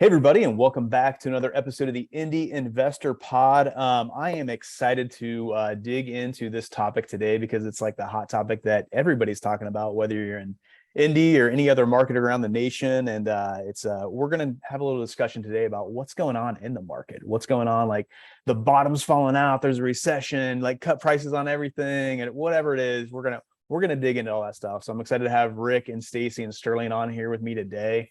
Hey, everybody, and welcome back to another episode of the Indy Investor Pod. I am excited to dig into this topic today because it's like the hot topic that everybody's talking about, whether you're in Indy or any other market around the nation. And we're going to have a little discussion today about what's going on in the market, what's going on, like the bottom's falling out, there's a recession, like cut prices on everything, and whatever it is, we're gonna dig into all that stuff. So I'm excited to have Rick and Stacy and Sterling on here with me today.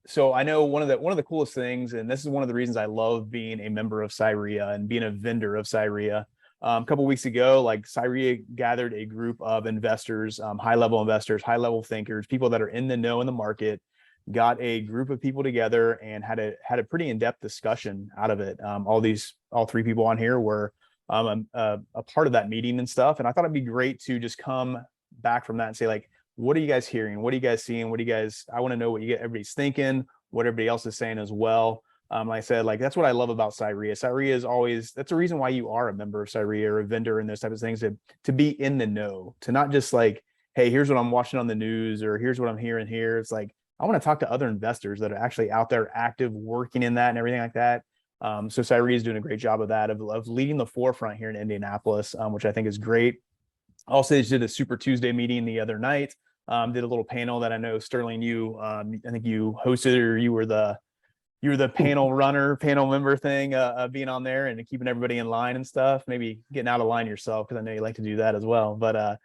So I know one of the coolest things, and this is one of the reasons I love being a member of Cyria and being a vendor of Cyria. A couple of weeks ago, like Cyria gathered a group of investors, high-level investors, high-level thinkers, people that are in the know in the market, got a group of people together and had a pretty in-depth discussion out of it. All three people on here were a part of that meeting and stuff. And I thought it'd be great to just come back from that and say, like, what are you guys hearing? What are you guys seeing? I want to know what everybody's thinking, what everybody else is saying as well. Like I said, like, that's what I love about Cyria. Cyria is always, that's the reason why you are a member of Cyria or a vendor and those types of things, to be in the know, to not just like, hey, here's what I'm watching on the news, or here's what I'm hearing here. It's like, I want to talk to other investors that are actually out there active, working in that and everything like that. So Cyria is doing a great job of that, of leading the forefront here in Indianapolis, which I think is great. Also, they did a Super Tuesday meeting the other night. Did a little panel that I know Sterling, I think you hosted, or you were the panel member thing, being on there and keeping everybody in line and stuff. Maybe getting out of line yourself, because I know you like to do that as well. But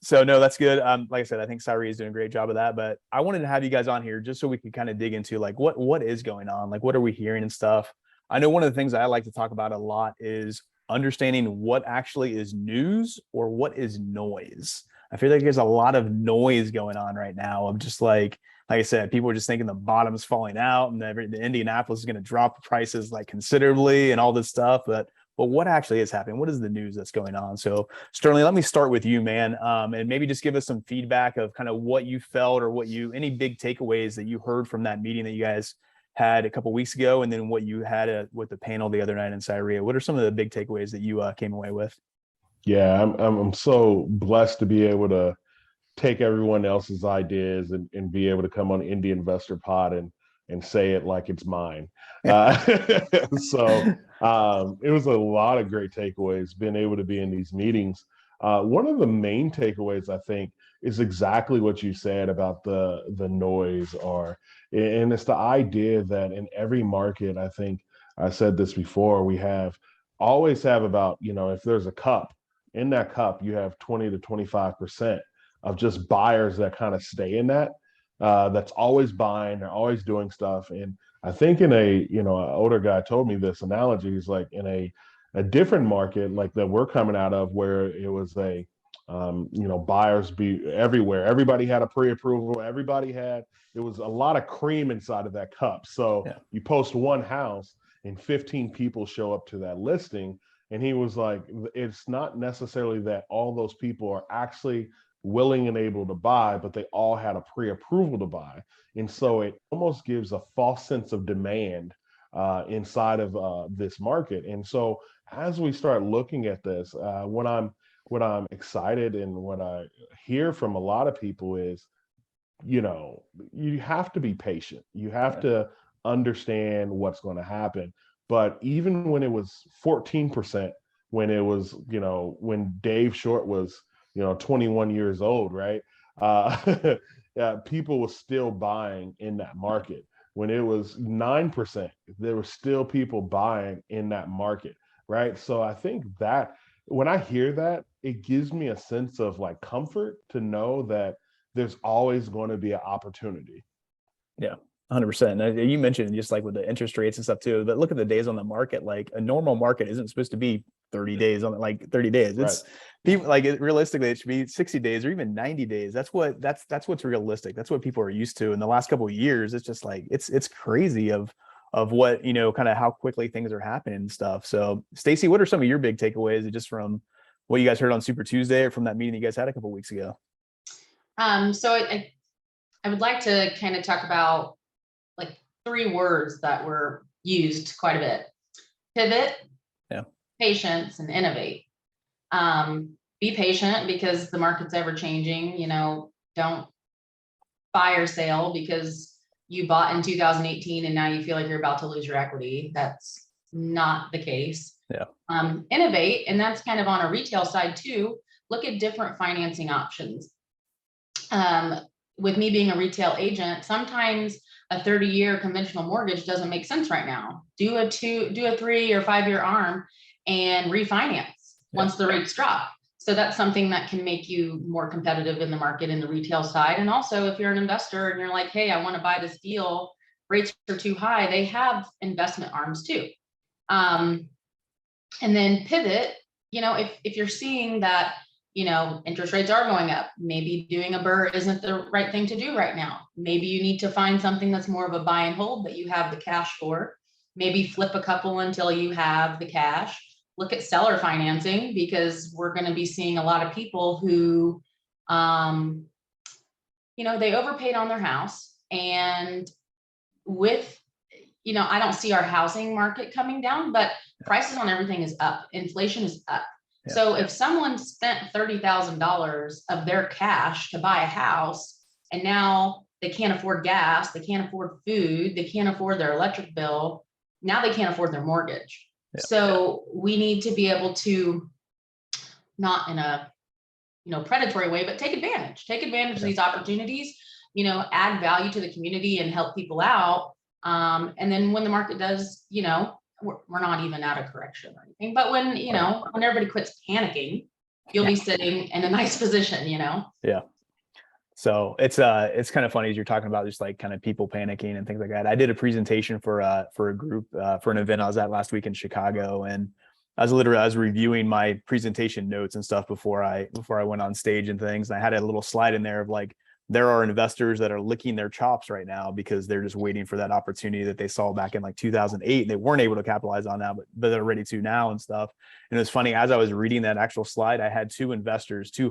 so no, that's good. Like I said, I think Cyria is doing a great job of that. But I wanted to have you guys on here just so we could kind of dig into like what is going on, like what are we hearing and stuff. I know one of the things I like to talk about a lot is understanding what actually is news or what is noise. I feel like there's a lot of noise going on right now of just like I said, people are just thinking the bottom's falling out and the Indianapolis is going to drop prices like considerably and all this stuff. But what actually is happening? What is the news that's going on? So Sterling, let me start with you, man. And maybe just give us some feedback of kind of what you felt, or any big takeaways that you heard from that meeting that you guys had a couple of weeks ago, and then what you had with the panel the other night in Cyria. What are some of the big takeaways that you came away with? Yeah, I'm so blessed to be able to take everyone else's ideas and be able to come on Indy Investor Pod and say it like it's mine. Uh, it was a lot of great takeaways being able to be in these meetings. One of the main takeaways, I think, is exactly what you said about the noise, and it's the idea that in every market, I think I said this before, we always have about, if there's a cup, in that cup, you have 20 to 25% of just buyers that kind of stay in that. That's always buying, they're always doing stuff. And I think an older guy told me this analogy. He's like, in a different market like that we're coming out of, where it was buyers be everywhere. Everybody had a pre-approval. It was a lot of cream inside of that cup. So yeah. You post one house and 15 people show up to that listing. And he was like, it's not necessarily that all those people are actually willing and able to buy, but they all had a pre-approval to buy. And so it almost gives a false sense of demand inside of this market. And so as we start looking at this, what I'm excited and what I hear from a lot of people is, you have to be patient. You have to understand what's going to happen. But even when it was 14%, when it was, when Dave Short was, 21 years old, right? People were still buying in that market. When it was 9%, there were still people buying in that market, right? So I think that when I hear that, it gives me a sense of like comfort to know that there's always going to be an opportunity. Yeah. 100%. You mentioned just like with the interest rates and stuff too, but look at the days on the market. Like a normal market isn't supposed to be 30 days on like 30 days. It's people like realistically, it should be 60 days or even 90 days. That's what's realistic. That's what people are used to. In the last couple of years, it's just like, it's crazy of what, kind of how quickly things are happening and stuff. So Stacy, what are some of your big takeaways just from what you guys heard on Super Tuesday or from that meeting you guys had a couple of weeks ago? So I would like to kind of talk about like 3 words that were used quite a bit: pivot, patience, and innovate. Be patient because the market's ever changing. Don't fire sale because you bought in 2018 and now you feel like you're about to lose your equity. That's not the case. Yeah. Innovate, and that's kind of on a retail side too. Look at different financing options. With me being a retail agent, sometimes a 30-year conventional mortgage doesn't make sense right now. Do a 3 or 5 year ARM and refinance once the rates drop. So that's something that can make you more competitive in the market in the retail side. And also if you're an investor and you're like, hey, I want to buy this deal, rates are too high, they have investment arms too. And then pivot, if you're seeing that, interest rates are going up, maybe doing a BRRRR isn't the right thing to do right now. Maybe you need to find something that's more of a buy and hold that you have the cash for. Maybe flip a couple until you have the cash. Look at seller financing, because we're going to be seeing a lot of people who, they overpaid on their house. And with, I don't see our housing market coming down, but prices on everything is up. Inflation is up. Yeah. So if someone spent $30,000 of their cash to buy a house, and now they can't afford gas, they can't afford food, they can't afford their electric bill, now they can't afford their mortgage. Yeah. So we need to be able to, not in a predatory way, but take advantage of these opportunities, add value to the community and help people out. And then when the market does, we're not even at a correction or anything, but when, when everybody quits panicking, you'll be sitting in a nice position, Yeah. So it's kind of funny as you're talking about just like kind of people panicking and things like that. I did a presentation for a group, for an event I was at last week in Chicago. And I was reviewing my presentation notes and stuff before I went on stage and things. And I had a little slide in there of like, there are investors that are licking their chops right now because they're just waiting for that opportunity that they saw back in like 2008. And they weren't able to capitalize on that, but they're ready to now and stuff. And it's funny, as I was reading that actual slide, I had two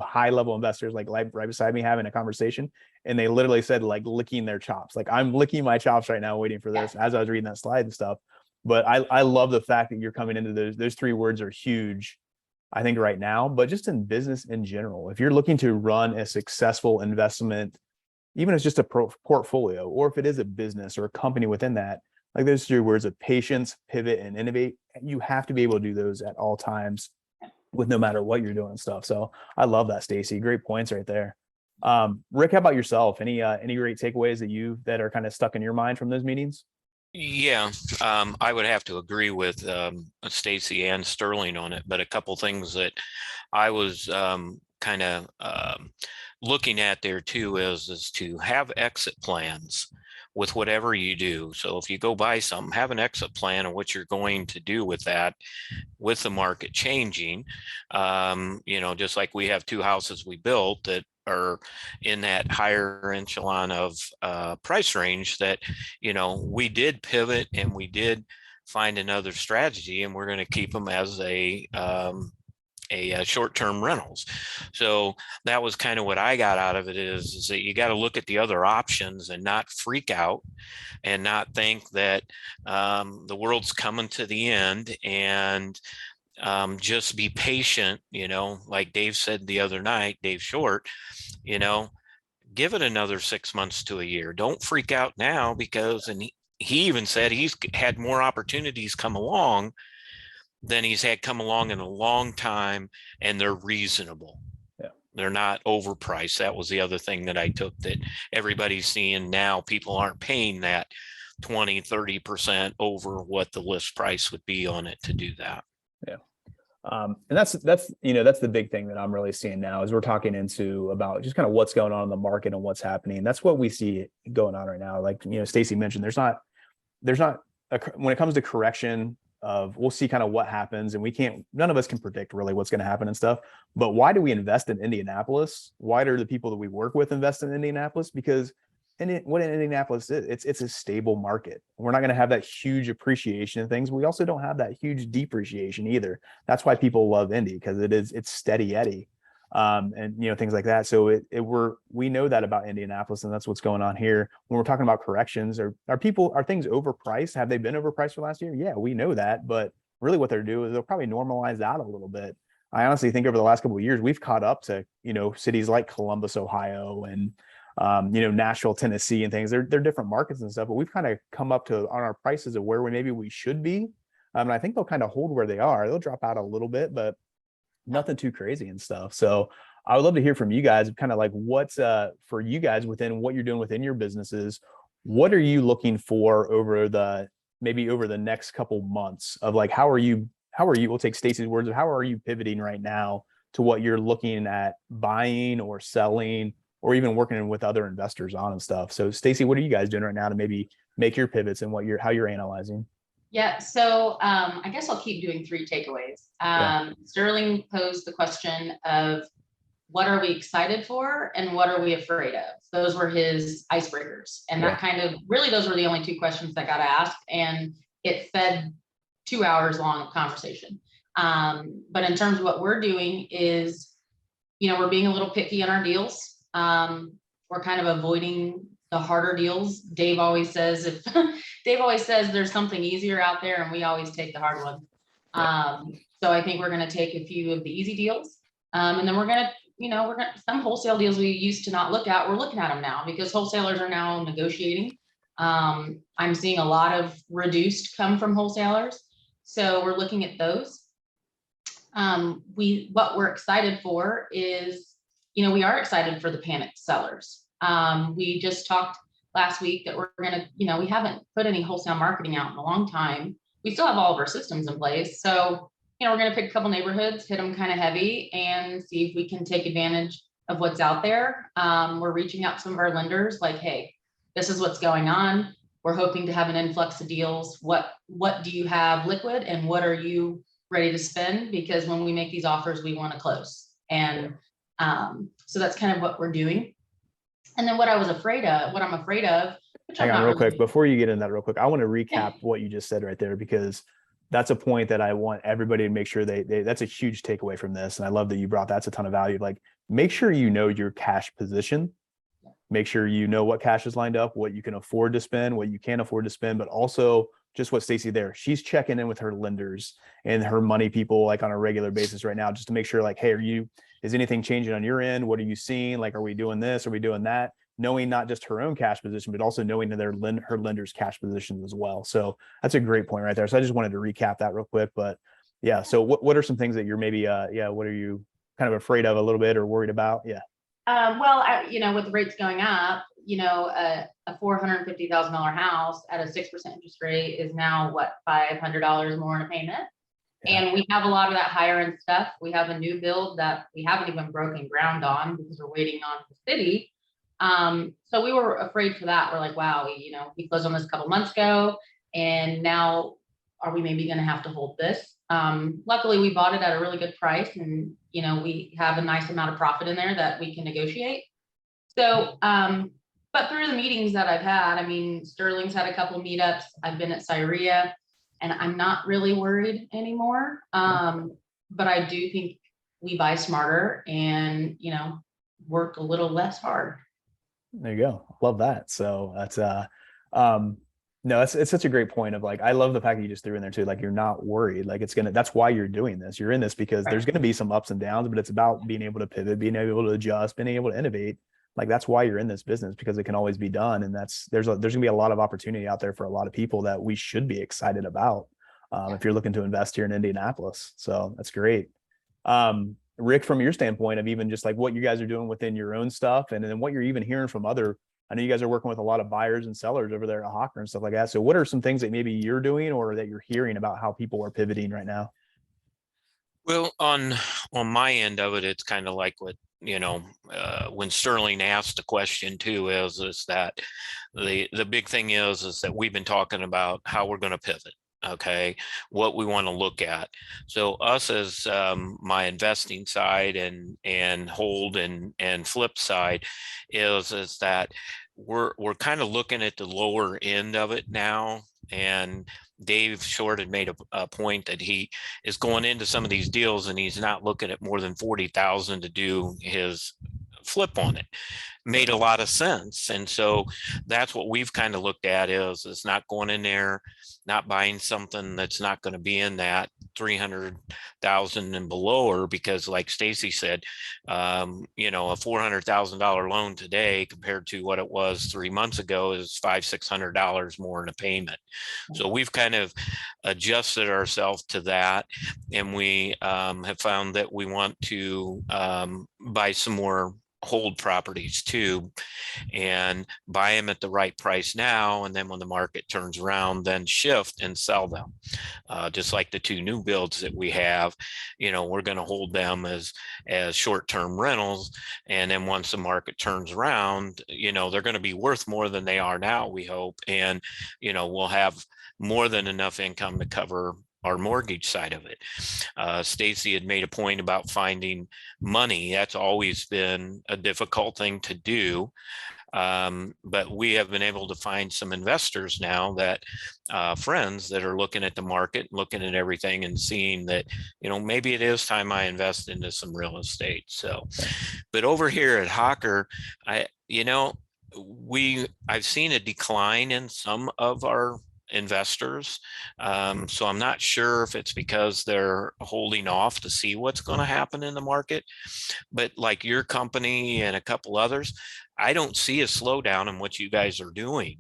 high level investors, like right beside me having a conversation. And they literally said like licking their chops. Like, I'm licking my chops right now, waiting for this, as I was reading that slide and stuff. But I love the fact that you're coming into those three words are huge, I think, right now, but just in business in general. If you're looking to run a successful investment, even if it's just a portfolio, or if it is a business or a company within that, like those three words of patience, pivot, and innovate, you have to be able to do those at all times with no matter what you're doing and stuff. So I love that, Stacy. Great points right there. Rick, how about yourself? Any great takeaways that are kind of stuck in your mind from those meetings? Yeah, I would have to agree with Stacy and Sterling on it, but a couple things that I was kind of looking at there too is to have exit plans with whatever you do. So if you go buy something, have an exit plan of what you're going to do with that, with the market changing. Just like we have two houses we built that are in that higher echelon of price range that, we did pivot and we did find another strategy, and we're going to keep them as a short-term rentals. So that was kind of what I got out of it is that you got to look at the other options and not freak out and not think that the world's coming to the end, and just be patient, like Dave said the other night, Dave Short, give it another 6 months to a year. Don't freak out now, because, and he even said he's had more opportunities come along than he's had come along in a long time, and they're reasonable. Yeah. They're not overpriced. That was the other thing that I took, that everybody's seeing now. People aren't paying that 20-30% over what the list price would be on it to do that. Yeah. And that's the big thing that I'm really seeing now, is we're talking about just kind of what's going on in the market and what's happening. That's what we see going on right now. Like, Stacy mentioned, there's not when it comes to correction we'll see kind of what happens, and none of us can predict really what's going to happen and stuff. But why do we invest in Indianapolis? Why do the people that we work with invest in Indianapolis? Because what Indianapolis is, it's a stable market. We're not going to have that huge appreciation and things. We also don't have that huge depreciation either. That's why people love Indy, because it's steady Eddie, and things like that. So we know that about Indianapolis, and that's what's going on here. When we're talking about corrections, are things overpriced? Have they been overpriced for last year? Yeah, we know that, but really what they're doing is they'll probably normalize that a little bit. I honestly think over the last couple of years, we've caught up to, cities like Columbus, Ohio, and Nashville, Tennessee and things. They're different markets and stuff, but we've kind of come up to on our prices of where we should be. And I think they'll kind of hold where they are. They'll drop out a little bit, but nothing too crazy and stuff. So I would love to hear from you guys, kind of like what's for you guys within what you're doing within your businesses. What are you looking for over the next couple months of like, how are you, we'll take Stacy's words of how are you pivoting right now to what you're looking at buying or selling or even working with other investors on and stuff. So Stacy, what are you guys doing right now to maybe make your pivots and how you're analyzing? Yeah, so I guess I'll keep doing 3 takeaways. Sterling posed the question of what are we excited for and what are we afraid of? Those were his icebreakers. And that kind of really, those were the only 2 questions that got asked. And it fed 2 hours long of conversation. But in terms of what we're doing is, we're being a little picky in our deals. We're kind of avoiding the harder deals. Dave always says there's something easier out there, and we always take the hard one. So I think we're going to take a few of the easy deals, and then we're going to, some wholesale deals we used to not look at, we're looking at them now because wholesalers are now negotiating. I'm seeing a lot of reduced come from wholesalers, so we're looking at those. What we're excited for is, we are excited for the panicked sellers. We just talked last week that we're going to, we haven't put any wholesale marketing out in a long time. We still have all of our systems in place. So, we're going to pick a couple neighborhoods, hit them kind of heavy and see if we can take advantage of what's out there. We're reaching out to some of our lenders like, hey, this is what's going on. We're hoping to have an influx of deals. What do you have liquid and what are you ready to spend? Because when we make these offers, we want to close. And so that's kind of what we're doing. And then what I'm afraid of, hang on real quick, before you get into that real quick, I want to recap what you just said right there, because that's a point that I want everybody to make sure that's a huge takeaway from this. And I love that you brought, that's a ton of value. Like, make sure you know your cash position, make sure you know what cash is lined up, what you can afford to spend, what you can't afford to spend, but also just what Stacy there, she's checking in with her lenders and her money people like on a regular basis right now, just to make sure like, hey, is anything changing on your end? What are you seeing? Like, are we doing this? Are we doing that? Knowing not just her own cash position, but also knowing her lender's cash positions as well. So that's a great point right there. So I just wanted to recap that real quick, but yeah. So what are some things that you're maybe, what are you kind of afraid of a little bit or worried about? Yeah. With the rates going up, a $450,000 house at a 6% interest rate is now what, $500 more in a payment. Yeah. And we have a lot of that higher end stuff. We have a new build that we haven't even broken ground on because we're waiting on the city. So we were afraid for that. We're like, wow, we closed on this a couple months ago, and now are we maybe going to have to hold this? Luckily, we bought it at a really good price, and we have a nice amount of profit in there that we can negotiate. So, but through the meetings that I've had, Sterling's had a couple of meetups. I've been at Syria, and I'm not really worried anymore. But I do think we buy smarter and work a little less hard. There you go. Love that. So that's no, it's such a great point of like, I love the fact that you just threw in there too. Like, you're not worried. Like, that's why you're doing this. You're in this because there's going to be some ups and downs, but it's about being able to pivot, being able to adjust, being able to innovate. Like, that's why you're in this business, because it can always be done. And there's going to be a lot of opportunity out there for a lot of people that we should be excited about. If you're looking to invest here in Indianapolis. So that's great. Rick, from your standpoint of even just like what you guys are doing within your own stuff, and then what you're even hearing from I know you guys are working with a lot of buyers and sellers over there at Hawker and stuff like that. So what are some things that maybe you're doing or that you're hearing about how people are pivoting right now? Well, on my end of it, it's kind of like what, when Sterling asked the question too, is that the big thing is that we've been talking about how we're going to pivot. Okay, what we want to look at. So us as my investing side and hold and flip side is that we're kind of looking at the lower end of it now. And Dave Short had made a point that he is going into some of these deals and he's not looking at more than 40,000 to do his flip on it. made a lot of sense. And so that's what we've kind of looked at is not going in there, not buying something that's not going to be in that 300,000 and below, or because like Stacy said, you know, a $400,000 loan today compared to what it was 3 months ago is $500-600 more in a payment. So we've kind of adjusted ourselves to that, and we have found that we want to buy some more hold properties too, and buy them at the right price now, and then when the market turns around, then shift and sell them. Just like the 2 new builds that we have, you know, we're going to hold them as short-term rentals, and then once the market turns around, you know, they're going to be worth more than they are now, we hope, and you know, we'll have more than enough income to cover our mortgage side of it. Stacy had made a point about finding money. That's always been a difficult thing to do. But we have been able to find some investors now that friends that are looking at the market, looking at everything and seeing that, you know, maybe it is time I invest into some real estate. So, but over here at Hawker, you know, I've seen a decline in some of our investors. So I'm not sure if it's because they're holding off to see what's going to happen in the market, but like your company and a couple others, I don't see a slowdown in what you guys are doing.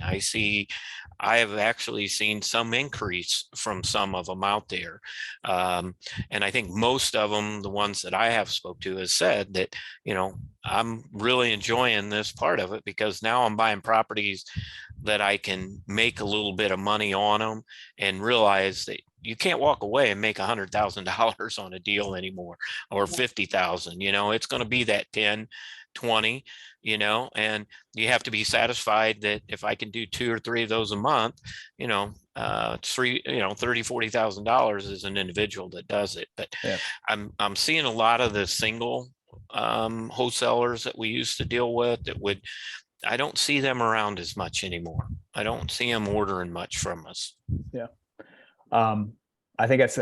I have actually seen some increase from some of them out there. And I think most of them, the ones that I have spoke to, has said that, you know, I'm really enjoying this part of it because now I'm buying properties that I can make a little bit of money on them and realize that you can't walk away and make $100,000 on a deal anymore, or 50,000, you know, it's going to be that 10, 20, you know, and you have to be satisfied that if I can do 2 or 3 of those a month, you know, $30,000-$40,000 as an individual that does it. But yeah. I'm seeing a lot of the single wholesalers that we used to deal with I don't see them around as much anymore. I don't see them ordering much from us. Yeah. I think that's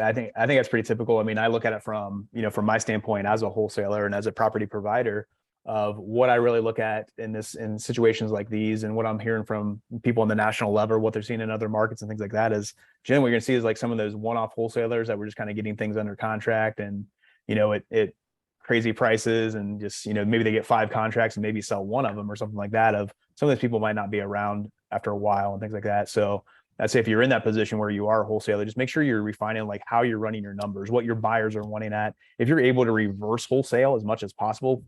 pretty typical. I mean, I look at it from, you know, from my standpoint as a wholesaler and as a property provider, of what I really look at in situations like these, and what I'm hearing from people on the national level, what they're seeing in other markets and things like that, is generally what you're gonna see is like some of those one-off wholesalers that were just kind of getting things under contract, and you know, it crazy prices, and just, you know, maybe they get 5 contracts and maybe sell 1 of them or something like that. Of some of those people might not be around after a while and things like that. So I'd say if you're in that position where you are a wholesaler, just make sure you're refining like how you're running your numbers, what your buyers are wanting at. If you're able to reverse wholesale as much as possible,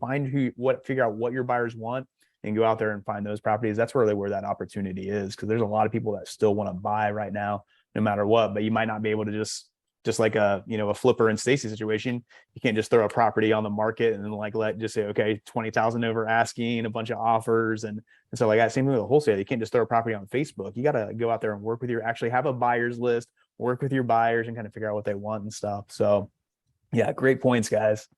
figure out what your buyers want and go out there and find those properties. That's really where that opportunity is, because there's a lot of people that still want to buy right now, no matter what. But you might not be able to just like a flipper in Stacy's situation. You can't just throw a property on the market and then like just say, okay, 20,000 over asking, a bunch of offers and so like that. Same thing with a wholesale. You can't just throw a property on Facebook. You got to go out there and work with actually have a buyer's list, work with your buyers and kind of figure out what they want and stuff. So yeah, great points, guys.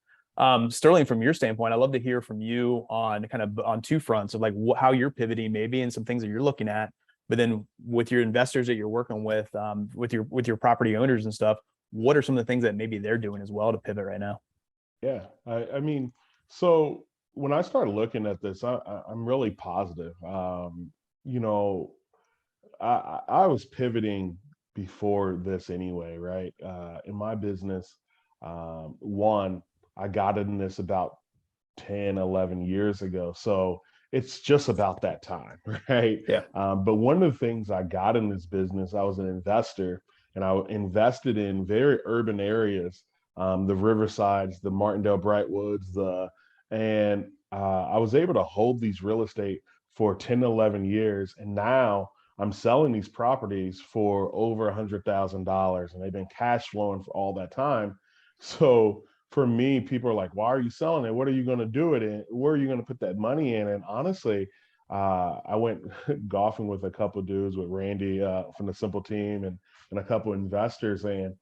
Sterling, from your standpoint, I'd love to hear from you on kind of on 2 fronts of like how you're pivoting maybe and some things that you're looking at, but then with your investors that you're working with your property owners and stuff, what are some of the things that maybe they're doing as well to pivot right now? Yeah, I mean, so when I started looking at this, I'm really positive. You know, I was pivoting before this anyway, right? In my business, one, I got in this about 10, 11 years ago. So it's just about that time, right? Yeah. But one of the things I got in this business, I was an investor, and I invested in very urban areas, the Riversides, the Martindale Brightwoods, and I was able to hold these real estate for 10, 11 years. And now I'm selling these properties for over $100,000, and they've been cash flowing for all that time. So for me, people are like, why are you selling it? What are you going to do with it? Where are you going to put that money in? And honestly, I went golfing with a couple of dudes, with Randy from the Simple Team and a couple of investors, and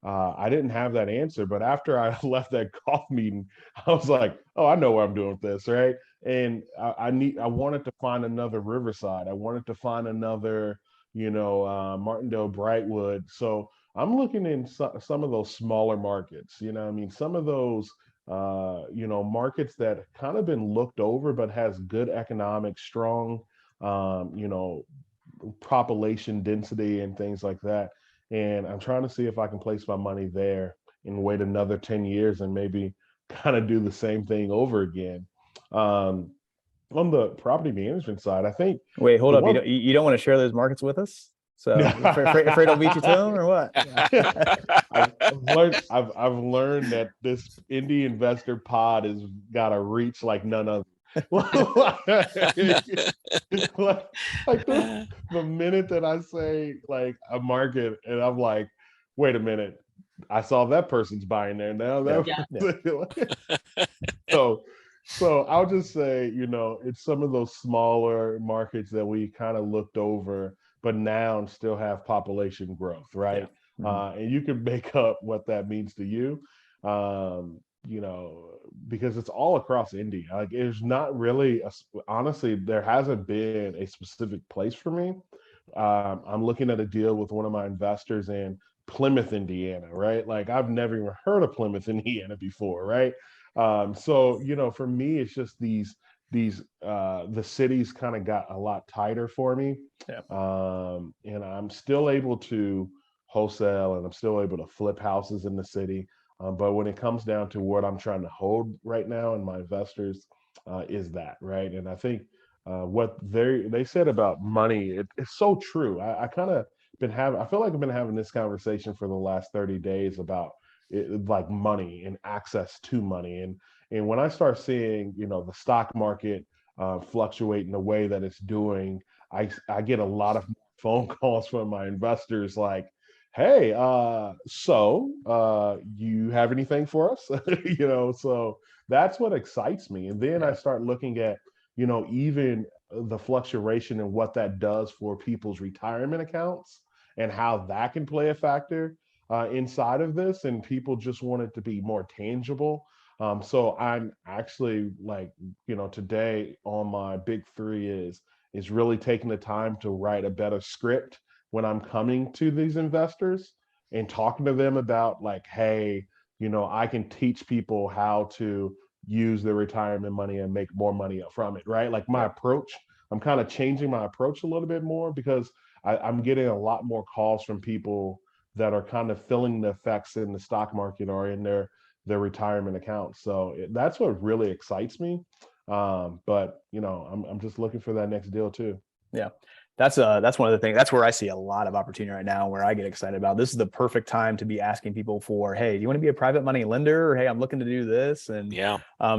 I didn't have that answer. But after I left that golf meeting, I was like, oh, I know what I'm doing with this, right? And I wanted to find another Riverside. I wanted to find another, Martindale Brightwood. So I'm looking in some of those smaller markets, I mean, some of those markets that kind of been looked over, but has good economic, strong, population density and things like that. And I'm trying to see if I can place my money there and wait another 10 years and maybe kind of do the same thing over again. On the property management side, I think. Wait, hold the up. one- You don't want to share those markets with us? So afraid I'll beat you to them or what? I've learned that this Indy investor pod has got a reach like none other. The minute that I say like a market and I'm like, wait a minute, I saw that person's buying there now. So I'll just say, it's some of those smaller markets that we kind of looked over, but now still have population growth, right? Yeah. Mm-hmm. And you can make up what that means to you, because it's all across Indy. Like, there's not really, honestly, there hasn't been a specific place for me. I'm looking at a deal with one of my investors in Plymouth, Indiana, right? Like, I've never even heard of Plymouth, Indiana before, right? So for me, it's just these the cities kind of got a lot tighter for me. Yeah. And I'm still able to wholesale and I'm still able to flip houses in the city. But when it comes down to what I'm trying to hold right now and my investors, is that, right? And I think what they said about money, it's so true. I kind of I feel like I've been having this conversation for the last 30 days about like money and access to money. And when I start seeing, the stock market fluctuate in the way that it's doing, I get a lot of phone calls from my investors like, hey, you have anything for us? So that's what excites me. And then I start looking at, even the fluctuation and what that does for people's retirement accounts and how that can play a factor inside of this. And people just want it to be more tangible. So I'm actually like, today on my big three is really taking the time to write a better script when I'm coming to these investors and talking to them about like, hey, I can teach people how to use their retirement money and make more money from it, right? Like my approach, I'm kind of changing my approach a little bit more because I'm getting a lot more calls from people that are kind of feeling the effects in the stock market or in their retirement accounts. So that's what really excites me. But I'm just looking for that next deal too. Yeah. That's one of the things. That's where I see a lot of opportunity right now, where I get excited about. This is the perfect time to be asking people for, hey, do you want to be a private money lender? Or, hey, I'm looking to do this, and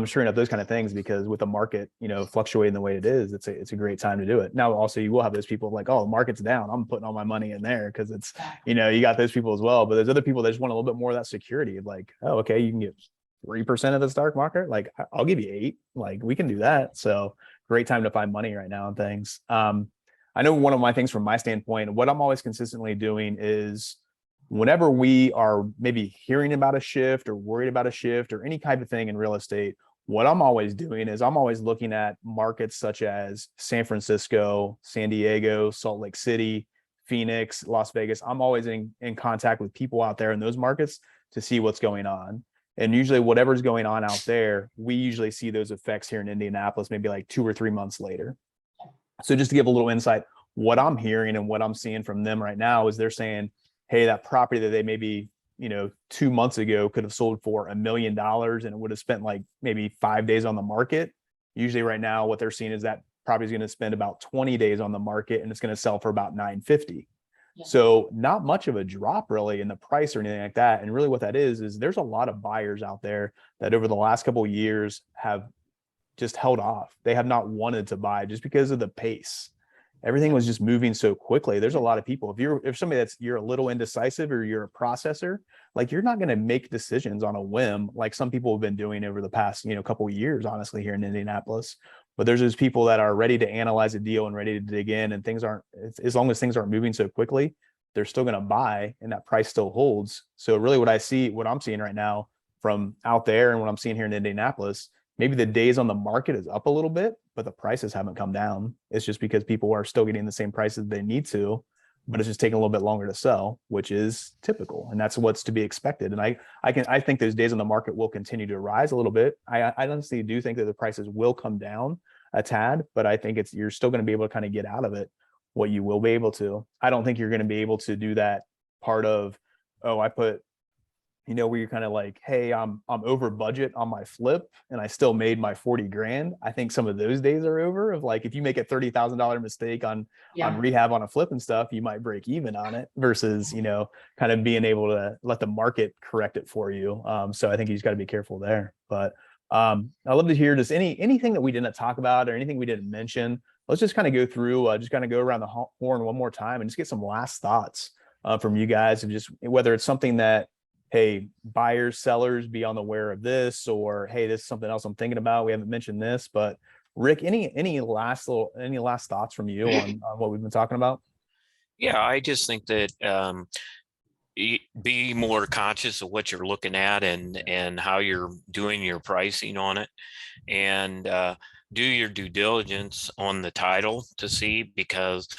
sure enough, those kind of things. Because with the market, fluctuating the way it is, it's a great time to do it. Now, also, you will have those people like, oh, the market's down, I'm putting all my money in there because it's, you got those people as well. But there's other people that just want a little bit more of that security of like, oh, okay, you can get 3% of the stock market. Like, I'll give you 8. Like, we can do that. So great time to find money right now and things. I know one of my things from my standpoint, what I'm always consistently doing is whenever we are maybe hearing about a shift or worried about a shift or any type of thing in real estate, what I'm always doing is I'm always looking at markets such as San Francisco, San Diego, Salt Lake City, Phoenix, Las Vegas. I'm always in contact with people out there in those markets to see what's going on. And usually whatever's going on out there, we usually see those effects here in Indianapolis, maybe like 2 or 3 months later. So just to give a little insight, what I'm hearing and what I'm seeing from them right now is they're saying, hey, that property that they maybe, 2 months ago could have sold for $1 million and it would have spent like maybe 5 days on the market. Usually right now, what they're seeing is that property is going to spend about 20 days on the market and it's going to sell for about $950. Yeah. So not much of a drop really in the price or anything like that. And really what that is there's a lot of buyers out there that over the last couple of years have just held off. They have not wanted to buy just because of the pace. Everything was just moving so quickly. There's a lot of people. If somebody you're a little indecisive or you're a processor, like you're not going to make decisions on a whim like some people have been doing over the past, couple of years, honestly, here in Indianapolis. But there's those people that are ready to analyze a deal and ready to dig in, and things aren't, as long as things aren't moving so quickly, they're still going to buy and that price still holds. So really what I'm seeing right now from out there and what I'm seeing here in Indianapolis, maybe the days on the market is up a little bit, but the prices haven't come down. It's just because people are still getting the same prices they need to. but it's just taking a little bit longer to sell, which is typical, and that's what's to be expected. And I think those days on the market will continue to rise a little bit. I honestly do think that the prices will come down a tad, but I think you're still going to be able to kind of get out of it what you will be able to. I don't think you're going to be able to do that part of, oh, I put, where you're kind of like, hey, I'm over budget on my flip and I still made my 40 grand. I think some of those days are over, of like, if you make a $30,000 mistake on rehab on a flip and stuff, you might break even on it versus, kind of being able to let the market correct it for you. So I think you just got to be careful there. But I'd love to hear just anything that we didn't talk about or anything we didn't mention. Let's just kind of go through, just kind of go around the horn one more time and just get some last thoughts from you guys of just whether it's something that, hey, buyers, sellers, be on the aware of this, or hey, this is something else I'm thinking about. We haven't mentioned this, but Rick, any last thoughts from you on what we've been talking about? Yeah, I just think that be more conscious of what you're looking at and how you're doing your pricing on it, and do your due diligence on the title to see, because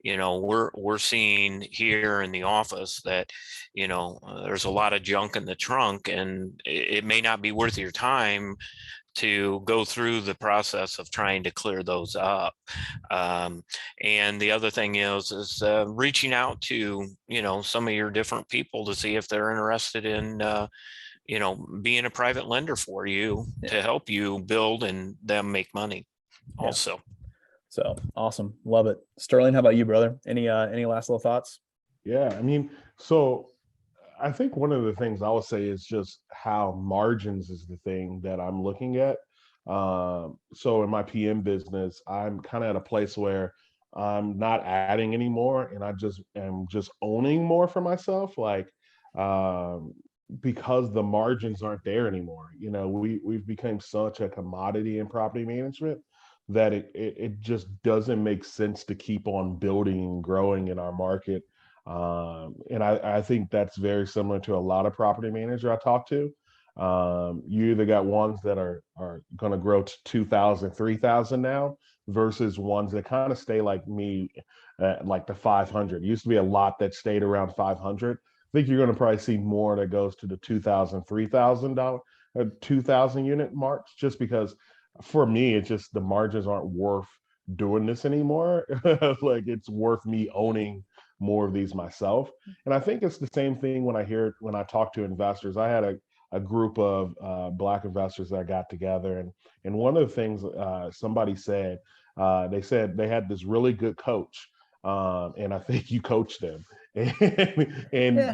we're seeing here in the office that there's a lot of junk in the trunk, and it may not be worth your time to go through the process of trying to clear those up. And the other thing is reaching out to some of your different people to see if they're interested in being a private lender for you to help you build and them make money also. So awesome. Love it. Sterling, how about you, brother? Any last little thoughts? Yeah. I mean, so I think one of the things I would say is just how margins is the thing that I'm looking at. So in my PM business, I'm kind of at a place where I'm not adding anymore, and I just am just owning more for myself. Like, because the margins aren't there anymore. We've become such a commodity in property management that it just doesn't make sense to keep on building and growing in our market. And I think that's very similar to a lot of property managers I talk to. You either got ones that are going to grow to 2,000, 3,000 now versus ones that kind of stay like me, like the 500. It used to be a lot that stayed around 500. I think you're going to probably see more that goes to the $2,000, $3,000, 2,000 unit marks, just because for me, it's just the margins aren't worth doing this anymore. Like, it's worth me owning more of these myself. And I think it's the same thing when I talk to investors. I had a group of Black investors that got together, and one of the things somebody said, they said they had this really good coach, and I think you coached them, and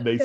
they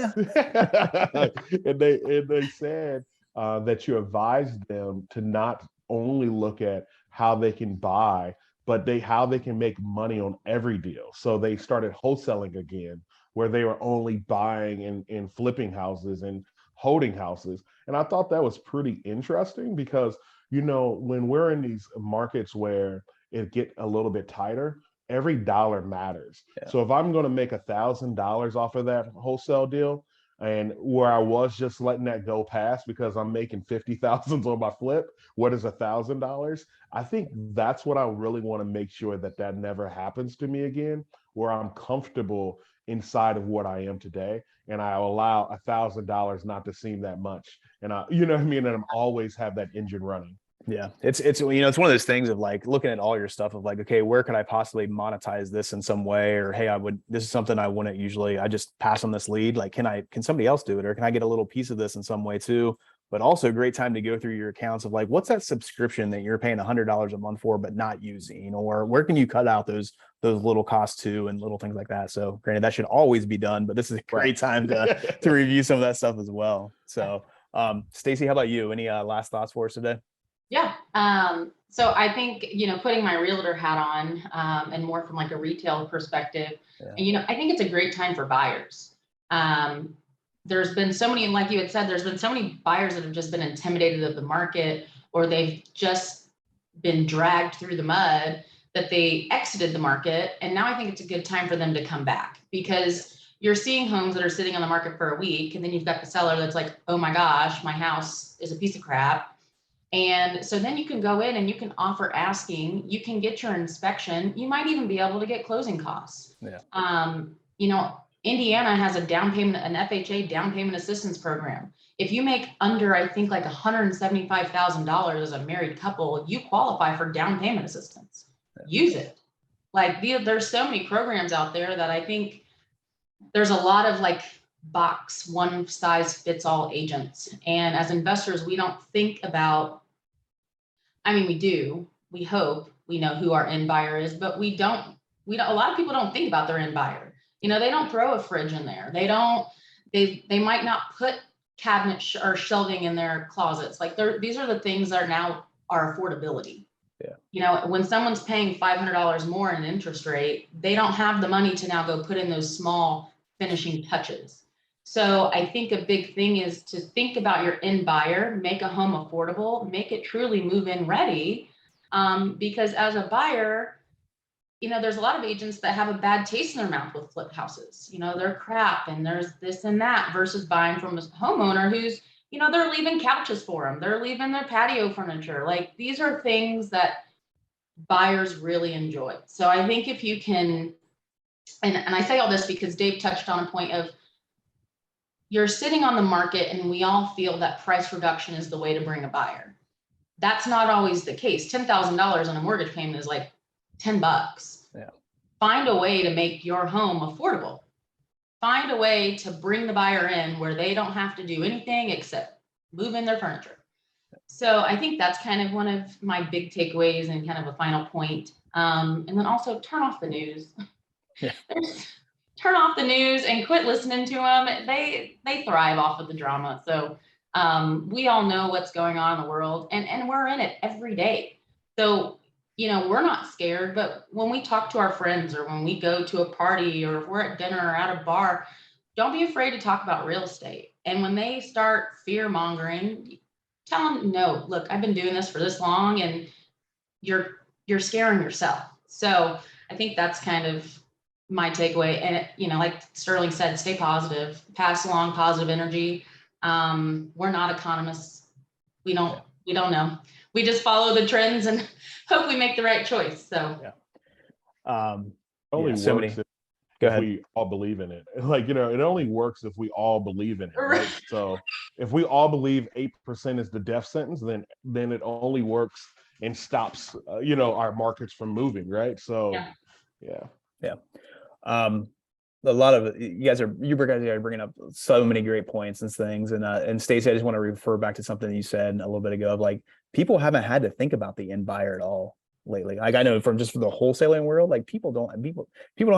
said that you advised them to not only look at how they can buy, but how they can make money on every deal. So they started wholesaling again, where they were only buying and flipping houses and holding houses. And I thought that was pretty interesting because, when we're in these markets where it get a little bit tighter, every dollar matters. Yeah. So if I'm going to make $1,000 off of that wholesale deal, and where I was just letting that go past because I'm making 50,000 on my flip, what is $1,000? I think that's what I really want to make sure that never happens to me again, where I'm comfortable inside of what I am today, and I allow $1,000 not to seem that much, and and I'm always have that engine running. Yeah, it's it's one of those things of like looking at all your stuff of like, okay, where could I possibly monetize this in some way? Or hey, this is something I wouldn't usually, I just pass on this lead. Like, can somebody else do it? Or can I get a little piece of this in some way too? But also a great time to go through your accounts of like, what's that subscription that you're paying $100 a month for, but not using, or where can you cut out those little costs too, and little things like that. So granted, that should always be done, but this is a great time to review some of that stuff as well. So Stacy, how about you? Any last thoughts for us today? Yeah. So I think, putting my realtor hat on, and more from like a retail perspective, and, I think it's a great time for buyers. There's been so many, and like you had said, there's been so many buyers that have just been intimidated of the market, or they've just been dragged through the mud that they exited the market. And now I think it's a good time for them to come back, because you're seeing homes that are sitting on the market for a week. And then you've got the seller that's like, oh my gosh, my house is a piece of crap. And so then you can go in and you can offer asking, you can get your inspection. You might even be able to get closing costs. Yeah. Indiana has a down payment, an FHA down payment assistance program. If you make under, I think, like $175,000 as a married couple, you qualify for down payment assistance. Use it. Like there's so many programs out there that I think there's a lot of like box one size fits all agents. And as investors, we don't think about, we do, we hope we know who our end buyer is, but we don't, a lot of people don't think about their end buyer. They don't throw a fridge in there. They might not put cabinet or shelving in their closets. Like these are the things that are now our affordability. Yeah. When someone's paying $500 more in interest rate, they don't have the money to now go put in those small finishing touches. So I think a big thing is to think about your end buyer, make a home affordable, make it truly move-in ready. Because as a buyer, there's a lot of agents that have a bad taste in their mouth with flip houses. They're crap and there's this and that, versus buying from a homeowner who's, they're leaving couches for them. They're leaving their patio furniture. Like these are things that buyers really enjoy. So I think if you can, and I say all this because Dave touched on a point of, you're sitting on the market and we all feel that price reduction is the way to bring a buyer. That's not always the case. $10,000 on a mortgage payment is like $10. Yeah. Find a way to make your home affordable. Find a way to bring the buyer in where they don't have to do anything except move in their furniture. So I think that's kind of one of my big takeaways and kind of a final point. And then also turn off the news. Yeah. Turn off the news and quit listening to them. They thrive off of the drama. So we all know what's going on in the world, and we're in it every day. So, we're not scared, but when we talk to our friends or when we go to a party or if we're at dinner or at a bar, don't be afraid to talk about real estate. And when they start fear mongering, tell them, no, look, I've been doing this for this long and you're scaring yourself. So I think that's kind of my takeaway. And, like Sterling said, stay positive, pass along positive energy. We're not economists. We don't know. We just follow the trends and hope we make the right choice. So yeah. Only so works if we all believe in it. Like, it only works if we all believe in it, right? So if we all believe 8% is the death sentence, then it only works and stops, our markets from moving, right? So yeah. A lot of you guys are bringing up so many great points and things. And Stacy, I just want to refer back to something that you said a little bit ago of like, people haven't had to think about the end buyer at all lately. Like I know from the wholesaling world, like people don't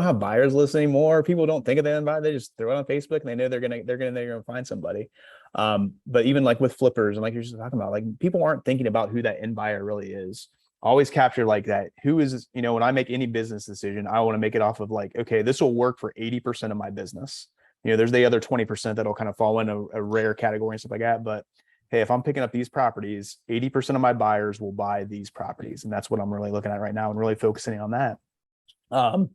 have buyers list anymore. People don't think of the end buyer. They just throw it on Facebook and they know they're gonna find somebody. But even like with flippers and like you're just talking about, like people aren't thinking about who that end buyer really is. Always capture like that. Who is, when I make any business decision, I want to make it off of like, okay, this will work for 80% of my business. There's the other 20% that'll kind of fall in a rare category and stuff like that. But hey, if I'm picking up these properties, 80% of my buyers will buy these properties. And that's what I'm really looking at right now and really focusing on that. And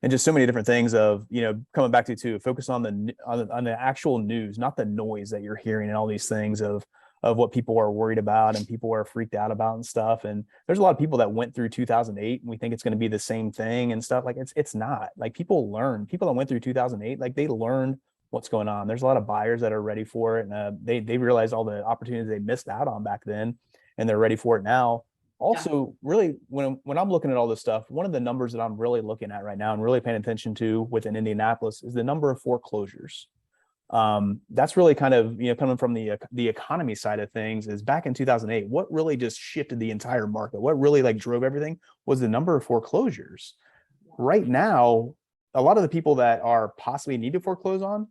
just so many different things of, coming back to focus on the actual news, not the noise that you're hearing and all these things of what people are worried about and people are freaked out about and stuff. And there's a lot of people that went through 2008 and we think it's going to be the same thing and stuff. Like it's not. Like people that went through 2008, like they learned what's going on. There's a lot of buyers that are ready for it, and they realize all the opportunities they missed out on back then, and they're ready for it now. Also, really, when I'm looking at all this stuff, one of the numbers that I'm really looking at right now and really paying attention to within Indianapolis is the number of foreclosures. That's really kind of, coming from the economy side of things, is back in 2008, what really just shifted the entire market, what really like drove everything was the number of foreclosures. Right now, a lot of the people that are possibly need to foreclose on,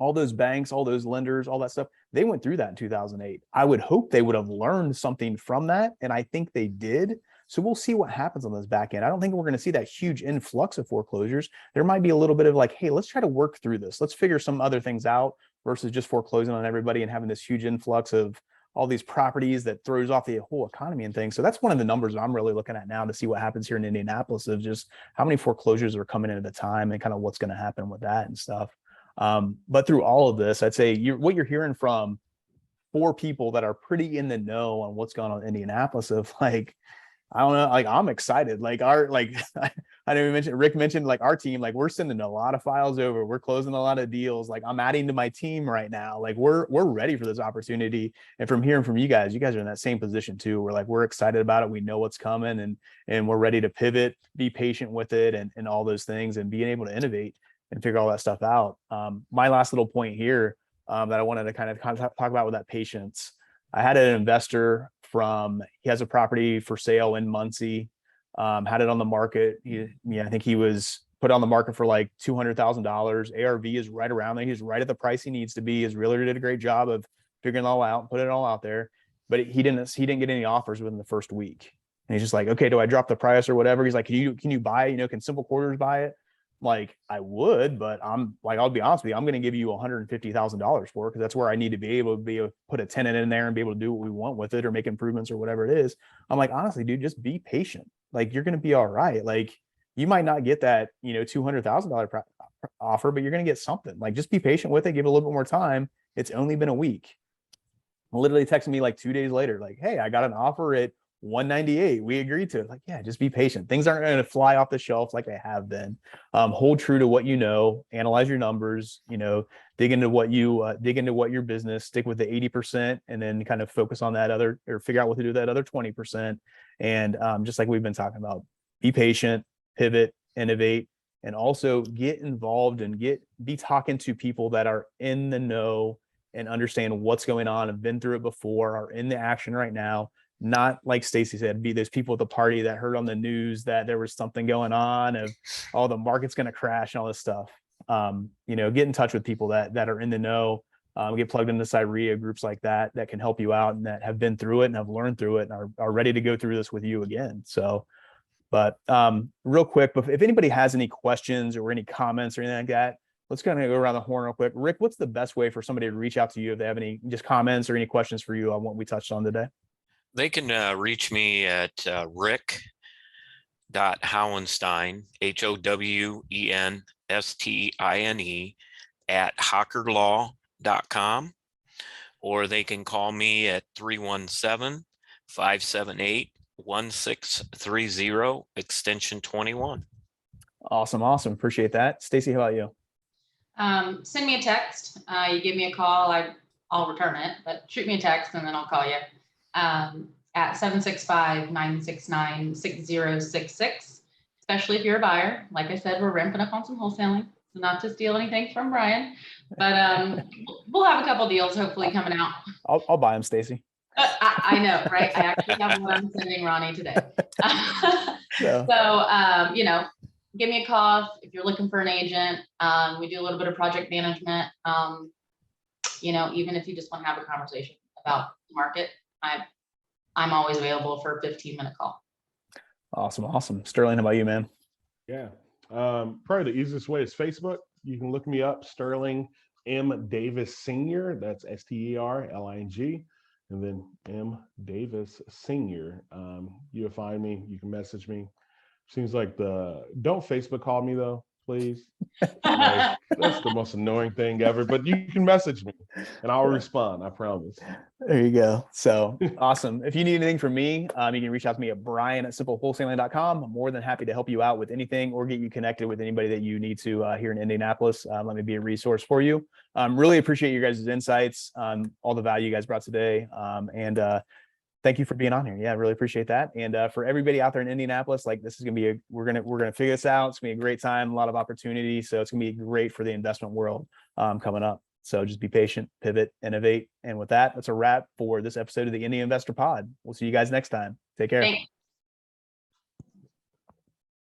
all those banks, all those lenders, all that stuff, they went through that in 2008. I would hope they would have learned something from that. And I think they did. So we'll see what happens on this back end. I don't think we're going to see that huge influx of foreclosures. There might be a little bit of like, hey, let's try to work through this. Let's figure some other things out versus just foreclosing on everybody and having this huge influx of all these properties that throws off the whole economy and things. So that's one of the numbers I'm really looking at now to see what happens here in Indianapolis, of just how many foreclosures are coming in at a time and kind of what's going to happen with that and stuff. But through all of this, I'd say what you're hearing from 4 people that are pretty in the know on what's going on in Indianapolis, of like, I don't know, like I'm excited. Like I I know Rick mentioned like our team, like we're sending a lot of files over. We're closing a lot of deals. Like I'm adding to my team right now. Like we're ready for this opportunity. And from hearing from you guys are in that same position too. We're excited about it. We know what's coming and we're ready to pivot, be patient with it and all those things and being able to innovate and figure all that stuff out. My last little point here that I wanted to kind of talk about with that patience. I had an investor he has a property for sale in Muncie. Had it on the market. I think he was put on the market for like $200,000. ARV is right around there. He's right at the price he needs to be. His realtor did a great job of figuring it all out, putting it all out there. But he didn't get any offers within the first week. And he's just like, okay, do I drop the price or whatever? He's like, can you buy it? Can Simple Quarters buy it? Like I would, but I'm like, I'll be honest with you, I'm going to give you $150,000 for it because that's where I need to be able to put a tenant in there and be able to do what we want with it or make improvements or whatever it is. I'm like, honestly, dude, just be patient. Like you're going to be all right. Like you might not get that, $200,000 offer, but you're going to get something. Like just be patient with it. Give it a little bit more time. It's only been a week. Literally texted me like 2 days later, like, hey, I got an offer at 198. We agreed to it. Like, yeah, just be patient. Things aren't going to fly off the shelf like they have been. Hold true to what analyze your numbers, dig into what your business, stick with the 80% and then kind of focus on that or figure out what to do with that other 20%. And just like we've been talking about, be patient, pivot, innovate, and also get involved and be talking to people that are in the know and understand what's going on, have been through it before, are in the action right now. Not like Stacy said, be those people at the party that heard on the news that there was something going on of, the market's going to crash and all this stuff. Get in touch with people that are in the know, get plugged into Cyria groups like that can help you out and that have been through it and have learned through it and are ready to go through this with you again. So, but real quick, if anybody has any questions or any comments or anything like that, let's kind of go around the horn real quick. Rick, what's the best way for somebody to reach out to you if they have any just comments or any questions for you on what we touched on today? They can reach me at Rick.Howenstine, HOWENSTINE at hockerlaw.com, or they can call me at 317-578-1630, extension 21. Awesome. Appreciate that. Stacy, how about you? Send me a text. You give me a call, I'll return it, but shoot me a text and then I'll call you. At 765-969-6066, especially if you're a buyer. Like I said, we're ramping up on some wholesaling, so not to steal anything from Brian, but we'll have a couple deals hopefully coming out. I'll buy them, Stacy. I know, right? I actually have one I'm sending Ronnie today. So, give me a call if you're looking for an agent. We do a little bit of project management. Even if you just want to have a conversation about the market, I'm always available for a 15-minute call. Awesome. Sterling, how about you, man? Yeah. Probably the easiest way is Facebook. You can look me up, Sterling M. Davis Sr. That's STERLING. And then M. Davis Sr. You'll find me. You can message me. Seems like don't Facebook call me though, please. That's the most annoying thing ever, but you can message me and I'll respond, I promise. There you go. So awesome. If you need anything from me, you can reach out to me at brian@simplewholesaling.com. I'm more than happy to help you out with anything or get you connected with anybody that you need to here in Indianapolis. Let me be a resource for you. Really appreciate your guys' insights, all the value you guys brought today. And thank you for being on here. Yeah, I really appreciate that. And for everybody out there in Indianapolis, like this is gonna be we're gonna figure this out. It's gonna be a great time, a lot of opportunity. So it's gonna be great for the investment world coming up. So just be patient, pivot, innovate. And with that, that's a wrap for this episode of the Indy Investor Pod. We'll see you guys next time. Take care. Thanks.